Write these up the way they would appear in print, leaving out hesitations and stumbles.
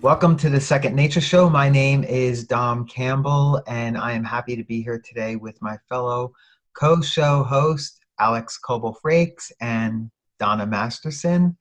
Welcome to the Second Nature Show. My name is Dom Campbell, and I am happy to be here today with my fellow co-show host, Alex Coble-Frakes and Donna Masterson.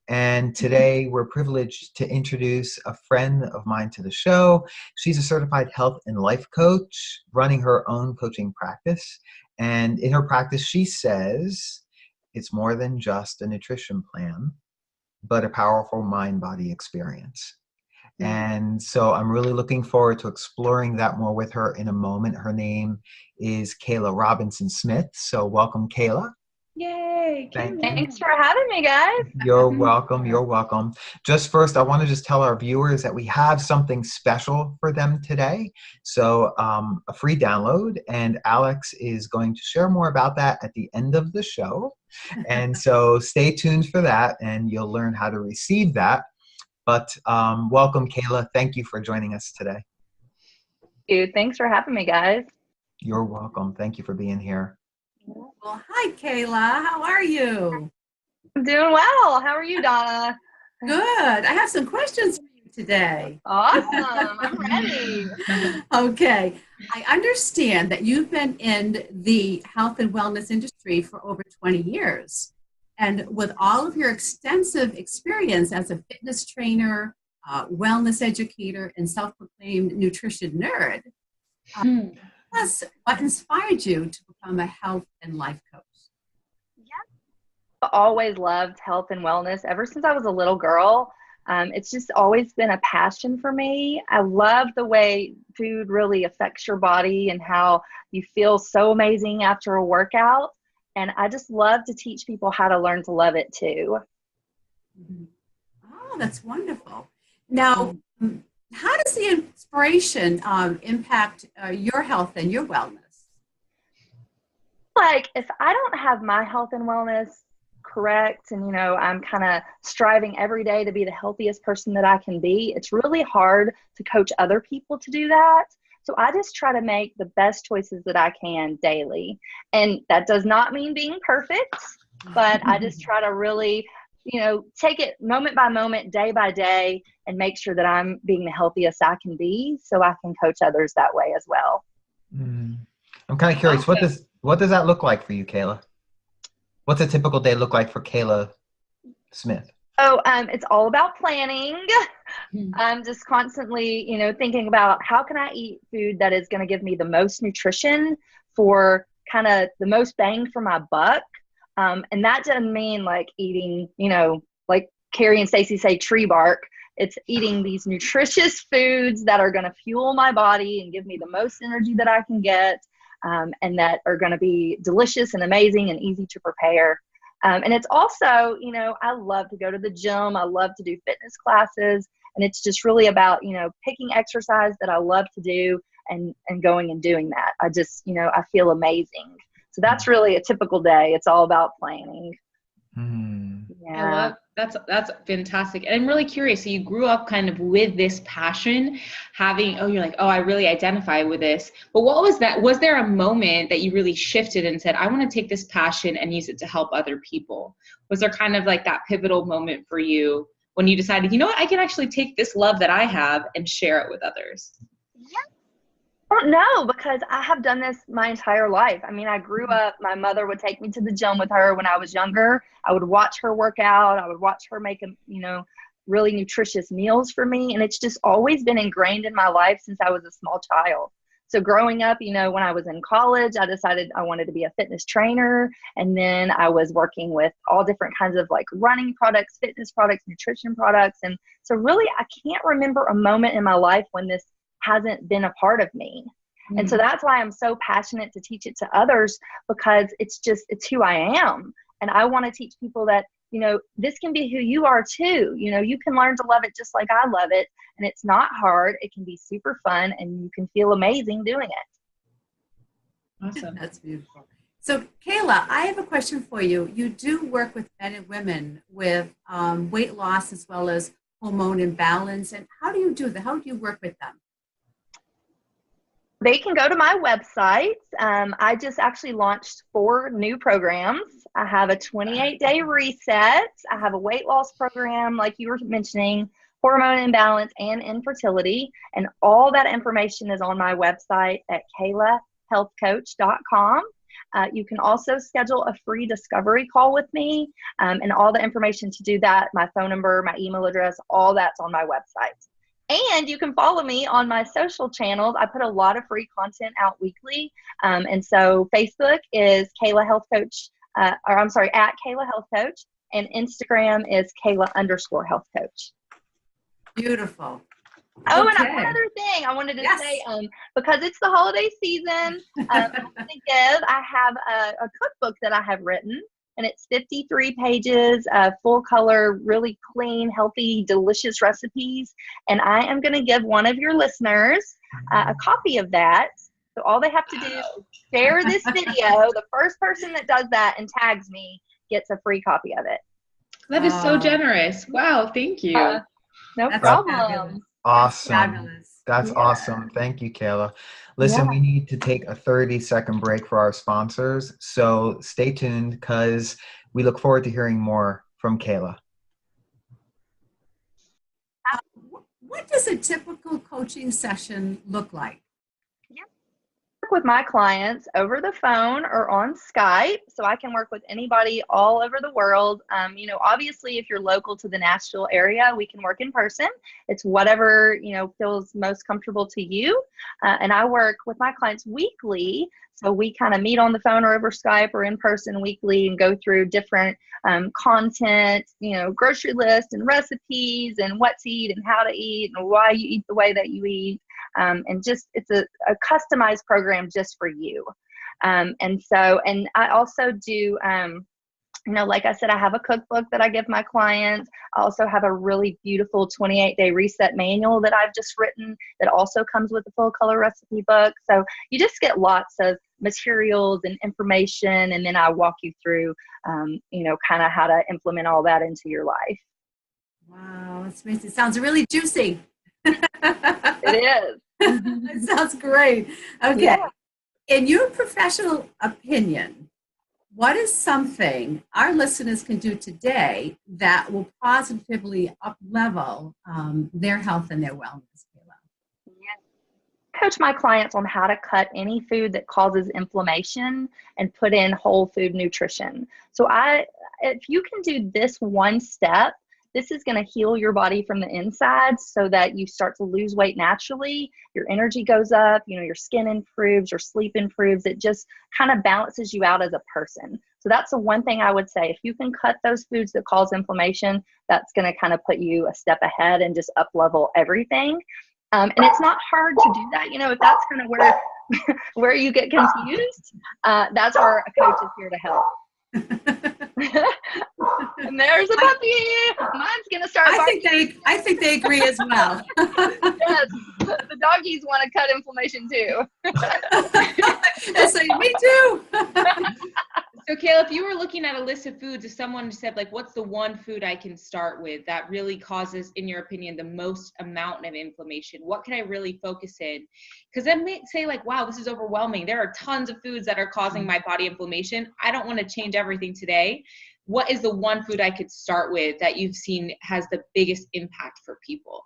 And today we're privileged to introduce a friend of mine to the show. She's a certified health and life coach running her own coaching practice. And in her practice, she says it's more than just a nutrition plan, but a powerful mind-body experience. And so I'm really looking forward to exploring that more with her in a moment. Her name is Kela Robinson Smith. So welcome, Kela. Yay. Thanks for having me, guys. You're welcome. You're welcome. Just first, I want to just tell our viewers that we have something special for them today. So a free download, and Alex is going to share more about that at the end of the show. And so stay tuned for that, and you'll learn how to receive that. But welcome, Kela. Thank you for joining us today. Dude, thanks for having me, guys. You're welcome. Thank you for being here. Well, hi, Kela. How are you? I'm doing well. How are you, Donna? Good. I have some questions for you today. Awesome. I'm ready. Okay. I understand that you've been in the health and wellness industry for over 20 years. And with all of your extensive experience as a fitness trainer, wellness educator, and self-proclaimed nutrition nerd, plus what inspired you to become a health and life coach? I've always loved health and wellness ever since I was a little girl. It's just always been a passion for me. I love the way food really affects your body and how you feel so amazing after a workout. And I just love to teach people how to learn to love it too. Oh, that's wonderful. Now, how does the inspiration impact your health and your wellness? Like, if I don't have my health and wellness correct, and I'm kind of striving every day to be the healthiest person that I can be, it's really hard to coach other people to do that. So I just try to make the best choices that I can daily. And that does not mean being perfect, but I just try to really, take it moment by moment, day by day, and make sure that I'm being the healthiest I can be so I can coach others that way as well. I'm kind of curious, what does that look like for you, Kela? What's a typical day look like for Kela Smith? Oh, it's all about planning. I'm just constantly, thinking about how can I eat food that is going to give me the most nutrition for kind of the most bang for my buck. And that doesn't mean like eating, like Carrie and Stacey say, tree bark. It's eating these nutritious foods that are going to fuel my body and give me the most energy that I can get, and that are going to be delicious and amazing and easy to prepare. And it's also, I love to go to the gym. I love to do fitness classes. And it's just really about, picking exercise that I love to do and going and doing that. I just, I feel amazing. So that's really a typical day. It's all about planning. Yeah. I love that's fantastic. And I'm really curious. So you grew up kind of with this passion, you're like, I really identify with this. But what was that? Was there a moment that you really shifted and said, I want to take this passion and use it to help other people? Was there kind of like that pivotal moment for you when you decided, I can actually take this love that I have and share it with others? Yeah. I don't know, because I have done this my entire life. I mean, I grew up, my mother would take me to the gym with her when I was younger. I would watch her work out. I would watch her make, really nutritious meals for me. And it's just always been ingrained in my life since I was a small child. So growing up, when I was in college, I decided I wanted to be a fitness trainer. And then I was working with all different kinds of like running products, fitness products, nutrition products. And so really, I can't remember a moment in my life when this hasn't been a part of me. And so that's why I'm so passionate to teach it to others, because it's who I am. And I want to teach people that, this can be who you are too. You can learn to love it just like I love it. And it's not hard. It can be super fun and you can feel amazing doing it. Awesome. That's beautiful. So Kela, I have a question for you. You do work with men and women with weight loss as well as hormone imbalance. And how do you do that? How do you work with them? They can go to my website. I just actually launched 4 new programs. I have a 28-day reset. I have a weight loss program, like you were mentioning, hormone imbalance and infertility. And all that information is on my website at kelahealthcoach.com. You can also schedule a free discovery call with me, and all the information to do that, my phone number, my email address, all that's on my website. And you can follow me on my social channels. I put a lot of free content out weekly. And so Facebook is Kela Health Coach, at Kela Health Coach, and Instagram is Kela_Health Coach. Beautiful. Oh, okay. And one other thing I wanted to say, because it's the holiday season, I have a cookbook that I have written, and it's 53 pages, full color, really clean, healthy, delicious recipes. And I am going to give one of your listeners a copy of that. So all they have to do is share this video. The first person that does that and tags me gets a free copy of it. That is so generous. Wow. Thank you. No problem. Awesome. Fabulous. That's awesome. Thank you, Kela. Listen, we need to take a 30-second break for our sponsors. So stay tuned because we look forward to hearing more from Kela. What does a typical coaching session look like? Work with my clients over the phone or on Skype, so I can work with anybody all over the world. Obviously, if you're local to the Nashville area, we can work in person. It's whatever feels most comfortable to you. And I work with my clients weekly, so we kind of meet on the phone or over Skype or in person weekly and go through different content, grocery lists and recipes and what to eat and how to eat and why you eat the way that you eat. And just it's a customized program just for you. And I also do, like I said, I have a cookbook that I give my clients. I also have a really beautiful 28-day reset manual that I've just written that also comes with a full color recipe book. So you just get lots of materials and information, and then I walk you through, kind of how to implement all that into your life. Wow, that's amazing. It sounds really juicy. It is. It sounds great. Okay. Yeah. In your professional opinion, what is something our listeners can do today that will positively up-level their health and their wellness, Kela? I coach my clients on how to cut any food that causes inflammation and put in whole food nutrition. So if you can do this one step, this is going to heal your body from the inside so that you start to lose weight naturally. Your energy goes up, your skin improves, your sleep improves. It just kind of balances you out as a person. So that's the one thing I would say. If you can cut those foods that cause inflammation, that's going to kind of put you a step ahead and just up level everything. And it's not hard to do that. If that's kind of where you get confused, that's where a coach is here to help. And there's a puppy. Mine's gonna start barking. I think they agree as well. Yes, the doggies want to cut inflammation too. They'll say, me too. So Kela, if you were looking at a list of foods, if someone said what's the one food I can start with that really causes, in your opinion, the most amount of inflammation, what can I really focus in? Because then they say wow, this is overwhelming. There are tons of foods that are causing my body inflammation. I don't want to change everything today. What is the one food I could start with that you've seen has the biggest impact for people?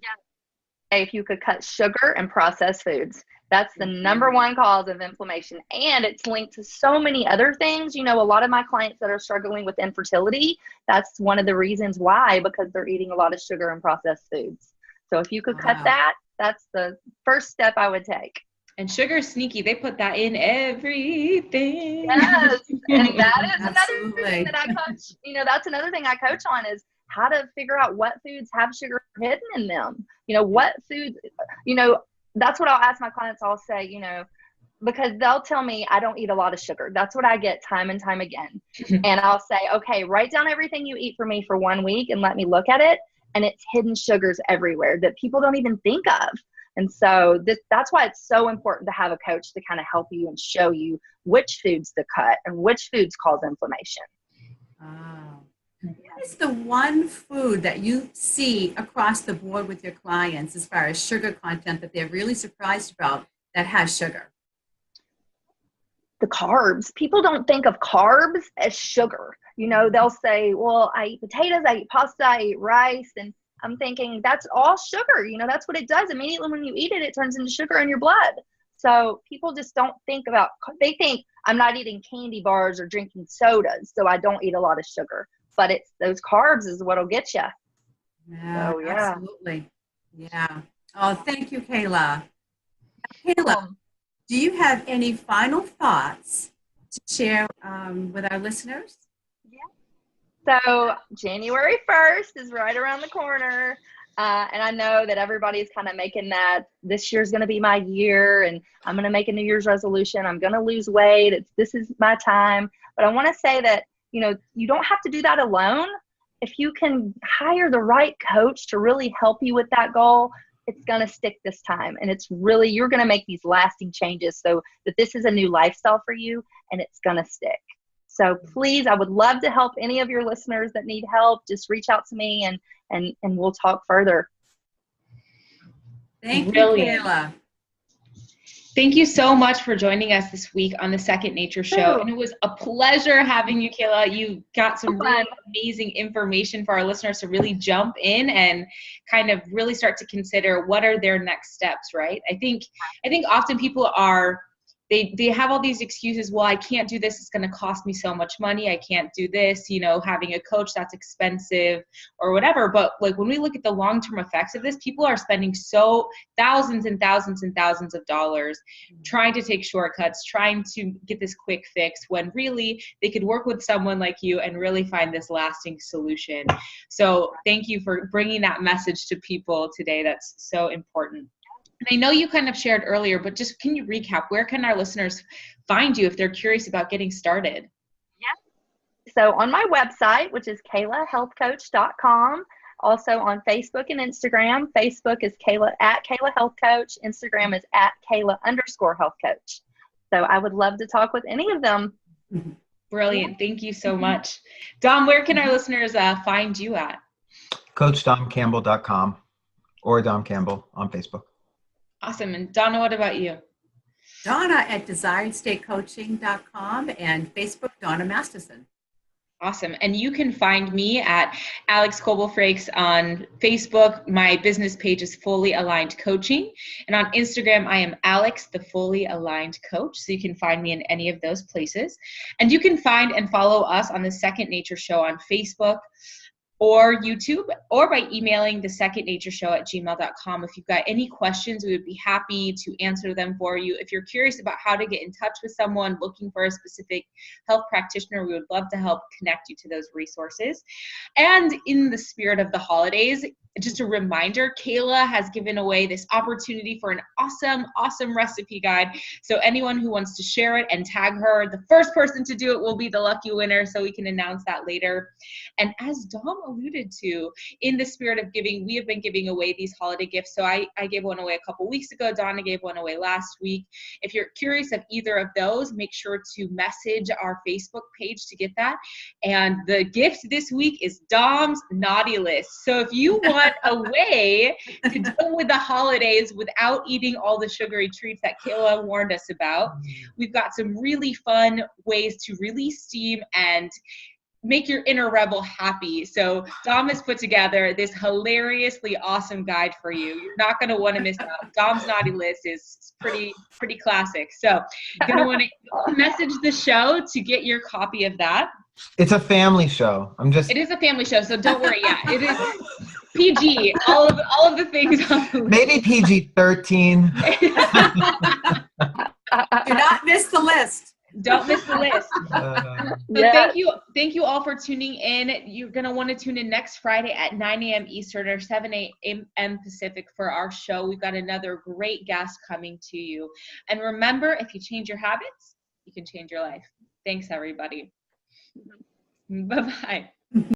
Yeah. If you could cut sugar and processed foods. That's the number one cause of inflammation. And it's linked to so many other things. A lot of my clients that are struggling with infertility, that's one of the reasons why, because they're eating a lot of sugar and processed foods. So if you could cut that, that's the first step I would take. And sugar is sneaky. They put that in everything. Yes. And that is another thing that I coach. That's another thing I coach on is how to figure out what foods have sugar hidden in them. What foods, that's what I'll ask my clients. I'll say, because they'll tell me I don't eat a lot of sugar. That's what I get time and time again. And I'll say, okay, write down everything you eat for me for 1 week and let me look at it. And it's hidden sugars everywhere that people don't even think of. And so that's why it's so important to have a coach to kind of help you and show you which foods to cut and which foods cause inflammation. What is the one food that you see across the board with your clients as far as sugar content that they're really surprised about that has sugar? The carbs. People don't think of carbs as sugar. You know, they'll say, well, I eat potatoes, I eat pasta, I eat rice. And I'm thinking that's all sugar. You know, that's what it does. Immediately when you eat it, it turns into sugar in your blood. So people just don't think about, they think I'm not eating candy bars or drinking sodas, so I don't eat a lot of sugar. But it's those carbs is what'll get you. Yeah, So, yeah. absolutely. Yeah. Oh, thank you, Kela. Kela, do you have any final thoughts to share with our listeners? So January 1st is right around the corner. And I know that everybody's kind of making that this year's going to be my year and I'm going to make a New Year's resolution. I'm going to lose weight. This is my time. But I want to say that, you know, you don't have to do that alone. If you can hire the right coach to really help you with that goal, it's going to stick this time. And it's really, you're going to make these lasting changes so that this is a new lifestyle for you and it's going to stick. So please, I would love to help any of your listeners that need help. Just reach out to me and we'll talk further. Thank Brilliant. you, Kela. Thank you so much for joining us this week on the Second Nature Show. And it was a pleasure having you, Kela. You got some really amazing information for our listeners to really jump in and kind of really start to consider what are their next steps, right? I think often people are, they have all these excuses. Well, I can't do this. It's going to cost me so much money. I can't do this. You know, having a coach, that's expensive or whatever. But like when we look at the long-term effects of this, people are spending thousands and thousands and thousands of dollars trying to take shortcuts, trying to get this quick fix when really they could work with someone like you and really find this lasting solution. So thank you for bringing that message to people today. That's so important. And I know you kind of shared earlier, but just can you recap, where can our listeners find you if they're curious about getting started? Yeah. So on my website, which is KelaHealthCoach.com, also on Facebook and Instagram. Facebook is Kela Health Coach. Instagram is @Kela_Health Coach. So I would love to talk with any of them. Brilliant. Thank you so much. Dom, where can our listeners find you at? CoachDomCampbell.com or Dom Campbell on Facebook. Awesome. And Donna, what about you? Donna at DesiredStateCoaching.com and Facebook, Donna Masterson. Awesome. And you can find me at Alex Coble-Frakes on Facebook. My business page is Fully Aligned Coaching. And on Instagram, I am Alex, the Fully Aligned Coach. So you can find me in any of those places. And you can find and follow us on the Second Nature Show on Facebook or YouTube, or by emailing thesecondnatureshow@gmail.com. If you've got any questions, we would be happy to answer them for you. If you're curious about how to get in touch with someone looking for a specific health practitioner, we would love to help connect you to those resources. And in the spirit of the holidays, just a reminder, Kela has given away this opportunity for an awesome recipe guide. So anyone who wants to share it and tag her, the first person to do it will be the lucky winner, so we can announce that later. And as Dom alluded to, in the spirit of giving, we have been giving away these holiday gifts. So I gave one away a couple weeks ago. Donna gave one away last week. If you're curious of either of those, make sure to message our Facebook page to get that. And the gift this week is Dom's Naughty List. So if you want a way to deal with the holidays without eating all the sugary treats that Kela warned us about, we've got some really fun ways to release steam and make your inner rebel happy. So Dom has put together this hilariously awesome guide for you. You're not going to want to miss out. Dom's Naughty List is pretty classic. So you're going to want to message the show to get your copy of that. It's a family show. It is a family show, so don't worry. Yeah, it is PG. All of the things. Maybe PG-13. Do not miss the list. Don't miss the list. So thank you all for tuning in. You're going to want to tune in next Friday at 9 a.m. Eastern or 7 a.m. Pacific for our show. We've got another great guest coming to you. And remember, if you change your habits, you can change your life. Thanks, everybody. Bye-bye.